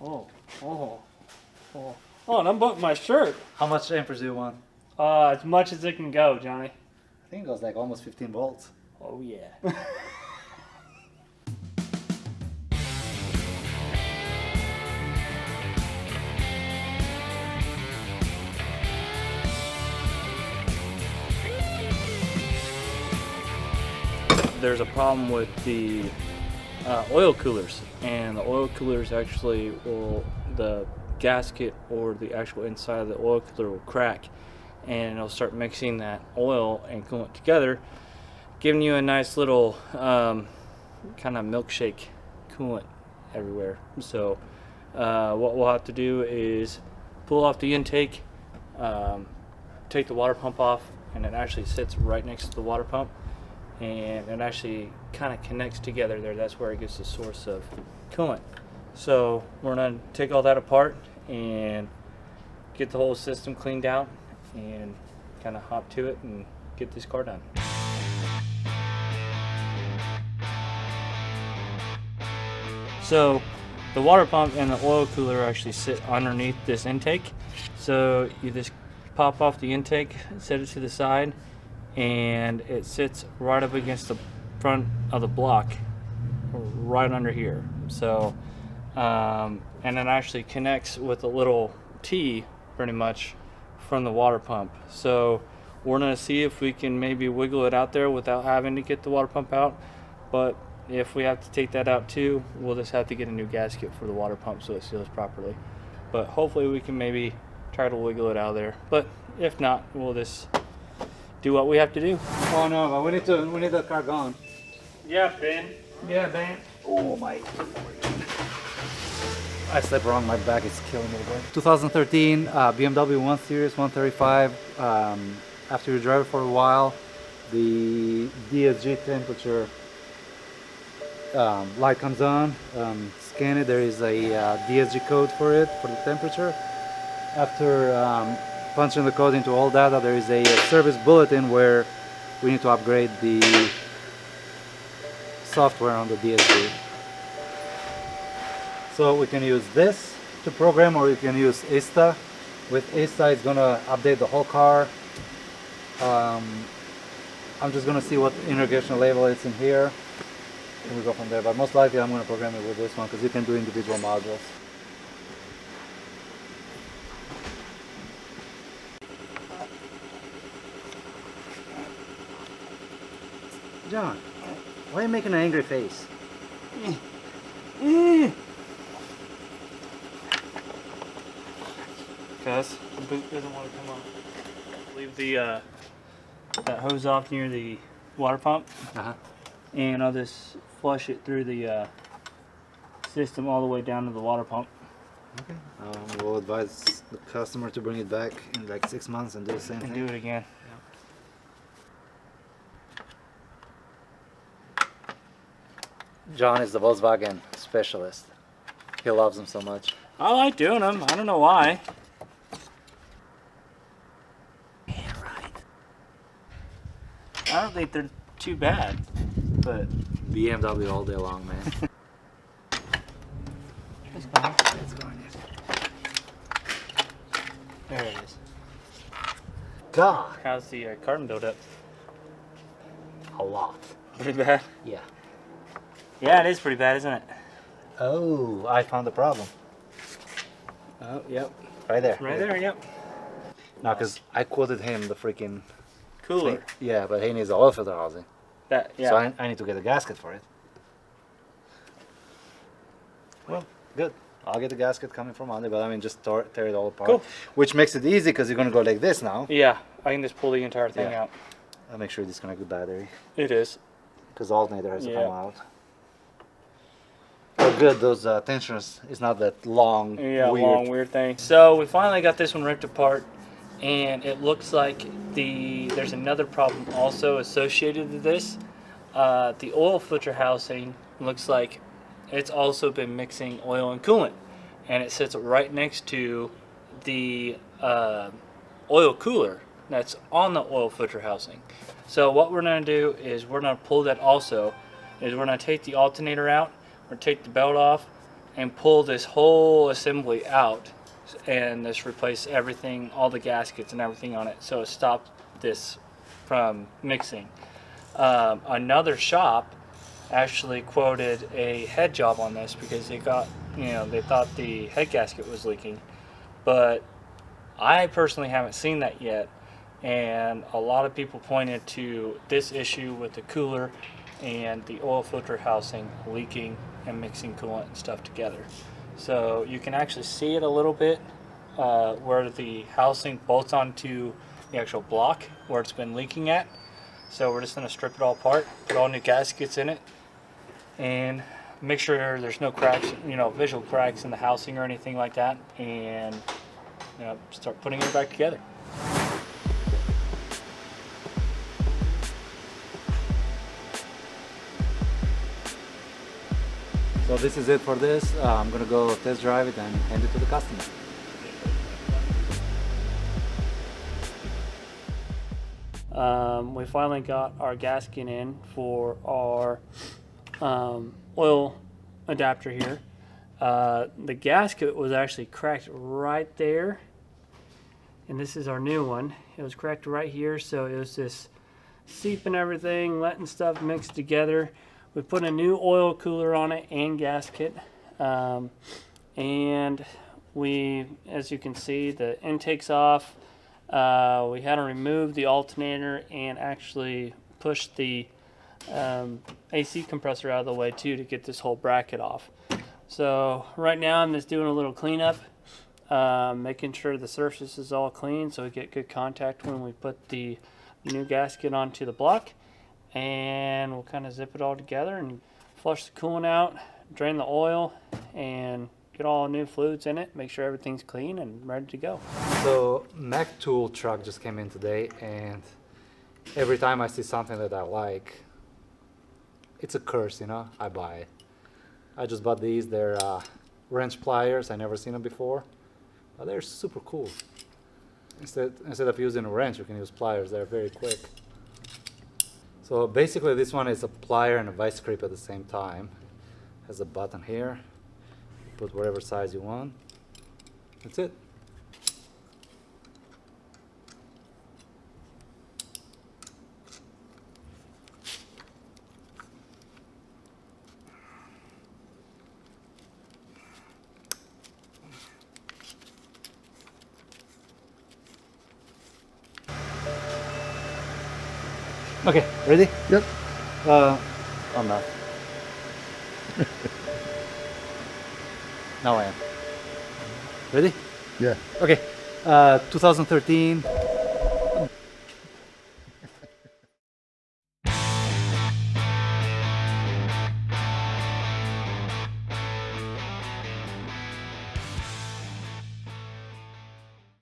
Oh, oh, oh. Oh, and unbutton my shirt. How much amperes do you want? As much as it can go, Johnny. I think it goes like almost 15 volts. Oh, yeah. There's a problem with the oil coolers, and the oil coolers actually the gasket or the actual inside of the oil cooler will crack, and it'll start mixing that oil and coolant together, giving you a nice little kind of milkshake coolant everywhere. So what we'll have to do is pull off the intake, take the water pump off, and it actually sits right next to the water pump, and it actually kind of connects together there. That's where it gets the source of coolant. So we're going to take all that apart and get the whole system cleaned out and kind of hop to it and get this car done. So the water pump and the oil cooler actually sit underneath this intake. So you just pop off the intake, set it to the side, and it sits right up against the front of the block, right under here. So, and it actually connects with a little T, pretty much, from the water pump. So we're gonna see if we can maybe wiggle it out there without having to get the water pump out. But if we have to take that out too, we'll just have to get a new gasket for the water pump so it seals properly. But hopefully we can maybe try to wiggle it out of there. But if not, we'll just do what we have to do. Oh no, but we need the car gone. Yeah, Ben. Yeah, Ben. Oh my. I slept wrong, my back is killing me, bro. 2013 BMW 1 Series 135. After you drive it for a while, the DSG temperature light comes on. Scan it, there is a DSG code for it, for the temperature. After punching the code into all data, there is a service bulletin where we need to upgrade the software on the DSG. So we can use this to program, or you can use ISTA. With ISTA, it's gonna update the whole car. I'm just gonna see what irrigation level it's in here, and we go from there. But most likely, I'm gonna program it with this one because you can do individual modules. John, why are you making an angry face? Because the boot doesn't want to come on. Leave the that hose off near the water pump, and I'll just flush it through the system all the way down to the water pump. Okay. We'll advise the customer to bring it back in like 6 months and do the same thing. And do it again. John is the Volkswagen specialist. He loves them so much. I like doing them. I don't know why. Yeah, right. I don't think they're too bad, but BMW all day long, man. it's gone. It's going in. There it is. God, How's the carbon buildup? a lot. Pretty bad. Yeah. Yeah, it is pretty bad, isn't it? Oh, I found the problem. Oh, yep. Right there. Right there, yep. No, because I quoted him the freaking Cooler. thing. Yeah, but he needs the oil filter housing. That, yeah. So I need to get a gasket for it. Well, good. I'll get the gasket coming from Monday, but I mean, just tear it all apart. Cool. Which makes it easy because you're going to go like this now. Yeah, I can just pull the entire thing Yeah. out. I'll make sure you disconnect the battery It is. because the alternator has to Yeah. come out. Oh, good. Those tensioners is not that long. Yeah, weird. long weird thing. So we finally got this one ripped apart, and it looks like there's another problem also associated with this. The oil filter housing looks like it's also been mixing oil and coolant, and it sits right next to the oil cooler that's on the oil filter housing. So what we're going to do is we're going to pull that also. We're going to take the alternator out, or take the belt off, and pull this whole assembly out and just replace everything, all the gaskets and everything on it, so it stopped this from mixing. Another shop actually quoted a head job on this because they got, they thought the head gasket was leaking, but I personally haven't seen that yet. And a lot of people pointed to this issue with the cooler and the oil filter housing leaking and mixing coolant and stuff together. So you can actually see it a little bit where the housing bolts onto the actual block where it's been leaking at. So we're just going to strip it all apart, put all new gaskets in it, and make sure there's no cracks, visual cracks in the housing or anything like that, and start putting it back together. So this is it for this. I'm gonna go test drive it and hand it to the customer. We finally got our gasket in for our oil adapter here. The gasket was actually cracked right there, and this is our new one. It was cracked right here, so it was just seeping everything, letting stuff mix together. We put a new oil cooler on it and gasket, and we, as you can see, the intake's off. We had to remove the alternator and actually push the AC compressor out of the way too to get this whole bracket off. So right now I'm just doing a little cleanup, making sure the surface is all clean so we get good contact when we put the new gasket onto the block. And we'll kind of zip it all together and flush the coolant out, drain the oil, and get all new fluids in it, make sure everything's clean and ready to go. So Mac Tool truck just came in today, and every time I see something that I like, it's a curse, I buy it. I just bought these. They're wrench pliers. I never seen them before, but they're super cool. Instead of using a wrench, you can use pliers. They're very quick. So basically this one is a plier and a vice grip at the same time. Has a button here. Put whatever size you want. That's it. Okay, ready? Yep. I'm not. Now I am. Ready? Yeah. Okay. 2013